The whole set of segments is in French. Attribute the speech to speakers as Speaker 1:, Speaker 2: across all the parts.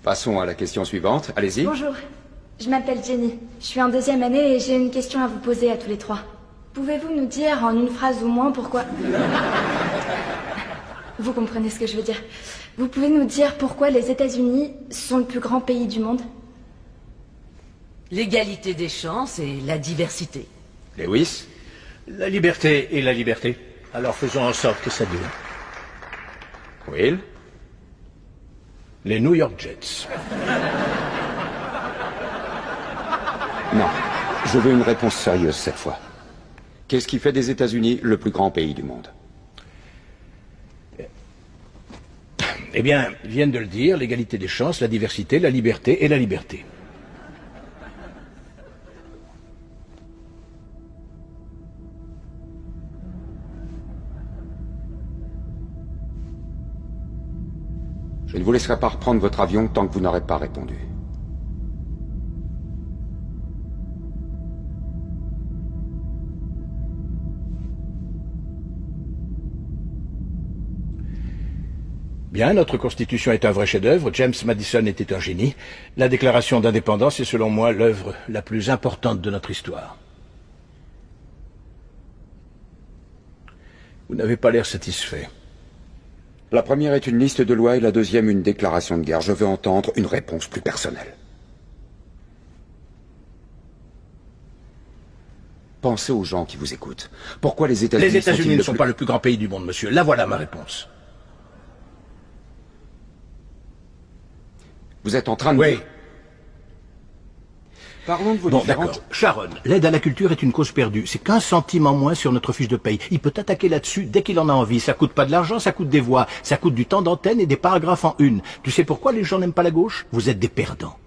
Speaker 1: Passons à la question suivante. Allez-y.
Speaker 2: Bonjour, je m'appelle Jenny. Je suis en 2e année et j'ai une question à vous poser à tous les trois. Pouvez-vous nous dire en une phrase ou moins pourquoi... Vous comprenez ce que je veux dire. Vous pouvez nous dire pourquoi les États-Unis sont le plus grand pays du monde?
Speaker 3: L'égalité des chances et la diversité.
Speaker 1: Lewis?
Speaker 4: La liberté et la liberté. Alors faisons en sorte que ça dure.
Speaker 1: Will?
Speaker 4: Les New York Jets.
Speaker 1: Non. Je veux une réponse sérieuse cette fois. Qu'est-ce qui fait des États-Unis le plus grand pays du monde?
Speaker 4: Eh bien, ils viennent de le dire, l'égalité des chances, la diversité, la liberté et la liberté.
Speaker 1: Je ne vous laisserai pas reprendre votre avion tant que vous n'aurez pas répondu.
Speaker 4: Bien, notre Constitution est un vrai chef-d'œuvre, James Madison était un génie. La Déclaration d'indépendance est selon moi l'œuvre la plus importante de notre histoire. Vous n'avez pas l'air satisfait.
Speaker 1: La première est une liste de lois et la deuxième une déclaration de guerre. Je veux entendre une réponse plus personnelle. Pensez aux gens qui vous écoutent. Pourquoi les États-Unis
Speaker 4: Les États-Unis ne sont
Speaker 1: sont-ils
Speaker 4: pas le plus grand pays du monde, monsieur. Là voilà ma réponse.
Speaker 1: Vous êtes en train de...
Speaker 4: Oui.
Speaker 1: Parlons de vos
Speaker 4: Bon,
Speaker 1: différentes...
Speaker 4: d'accord. Sharon, l'aide à la culture est une cause perdue. C'est qu'1 centime en moins sur notre fiche de paye. Il peut attaquer là-dessus dès qu'il en a envie. Ça coûte pas de l'argent, ça coûte des voix. Ça coûte du temps d'antenne et des paragraphes en une. Tu sais pourquoi les gens n'aiment pas la gauche? Vous êtes des perdants.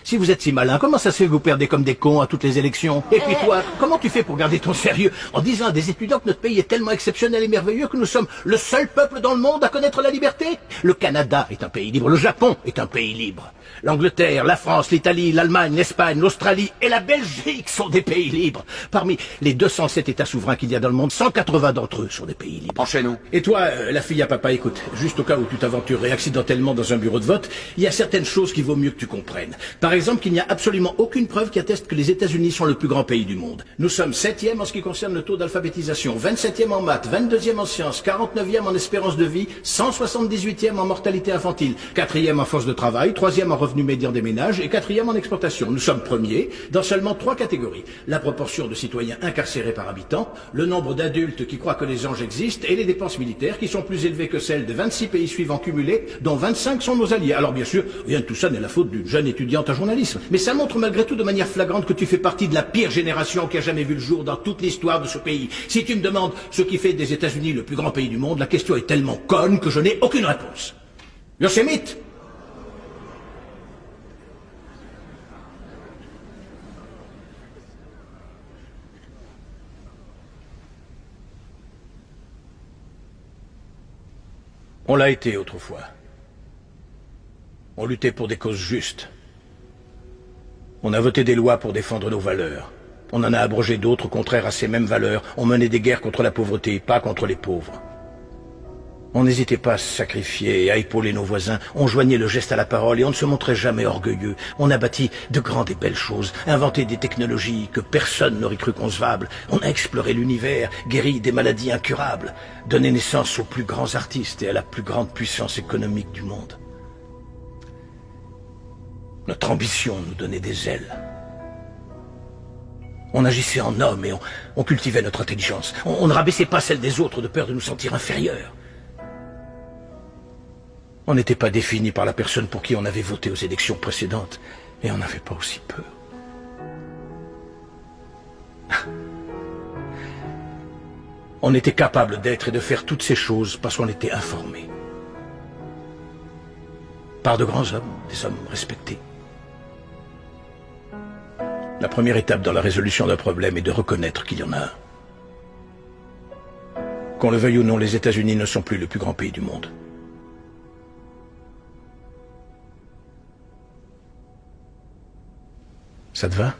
Speaker 4: Si vous êtes si malin, comment ça se fait que vous perdez comme des cons à toutes les élections? Et puis toi, comment tu fais pour garder ton sérieux en disant à des étudiants que notre pays est tellement exceptionnel et merveilleux que nous sommes le seul peuple dans le monde à connaître la liberté? Le Canada est un pays libre, le Japon est un pays libre. L'Angleterre, la France, l'Italie, l'Allemagne, l'Espagne, l'Australie et la Belgique sont des pays libres. Parmi les 207 États souverains qu'il y a dans le monde, 180 d'entre eux sont des pays libres.
Speaker 1: Enchaînons.
Speaker 4: Et toi, la fille à papa, écoute, juste au cas où tu t'aventurerais accidentellement dans un bureau de vote, il y a certaines choses qu'il vaut mieux que tu comprennes. Par exemple, qu'il n'y a absolument aucune preuve qui atteste que les États-Unis sont le plus grand pays du monde. Nous sommes 7e en ce qui concerne le taux d'alphabétisation, 27e en maths, 22e en sciences, 49e en espérance de vie, 178e en mortalité infantile, 4e en force de travail, 3e en revenu médian des ménages et 4e en exportation. Nous sommes premiers dans seulement 3 catégories. La proportion de citoyens incarcérés par habitant, le nombre d'adultes qui croient que les anges existent et les dépenses militaires qui sont plus élevées que celles de 26 pays suivants cumulés, dont 25 sont nos alliés. Alors bien sûr, rien de tout ça n'est la faute d'une jeune étudiante en journalisme. Mais ça montre malgré tout de manière flagrante que tu fais partie de la pire génération qui a jamais vu le jour dans toute l'histoire de ce pays. Si tu me demandes ce qui fait des États-Unis le plus grand pays du monde, la question est tellement conne que je n'ai aucune réponse. Yosemite. On l'a été autrefois. On luttait pour des causes justes. On a voté des lois pour défendre nos valeurs. On en a abrogé d'autres contraires à ces mêmes valeurs. On menait des guerres contre la pauvreté, pas contre les pauvres. On n'hésitait pas à se sacrifier et à épauler nos voisins. On joignait le geste à la parole et on ne se montrait jamais orgueilleux. On a bâti de grandes et belles choses, inventé des technologies que personne n'aurait cru concevables. On a exploré l'univers, guéri des maladies incurables, donné naissance aux plus grands artistes et à la plus grande puissance économique du monde. Notre ambition nous donnait des ailes. On agissait en homme et on cultivait notre intelligence. On ne rabaissait pas celle des autres de peur de nous sentir inférieurs. On n'était pas défini par la personne pour qui on avait voté aux élections précédentes. Et on n'avait pas aussi peur. On était capable d'être et de faire toutes ces choses parce qu'on était informés. Par de grands hommes, des hommes respectés. La première étape dans la résolution d'un problème est de reconnaître qu'il y en a un. Qu'on le veuille ou non, les États-Unis ne sont plus le plus grand pays du monde. Ça te va ?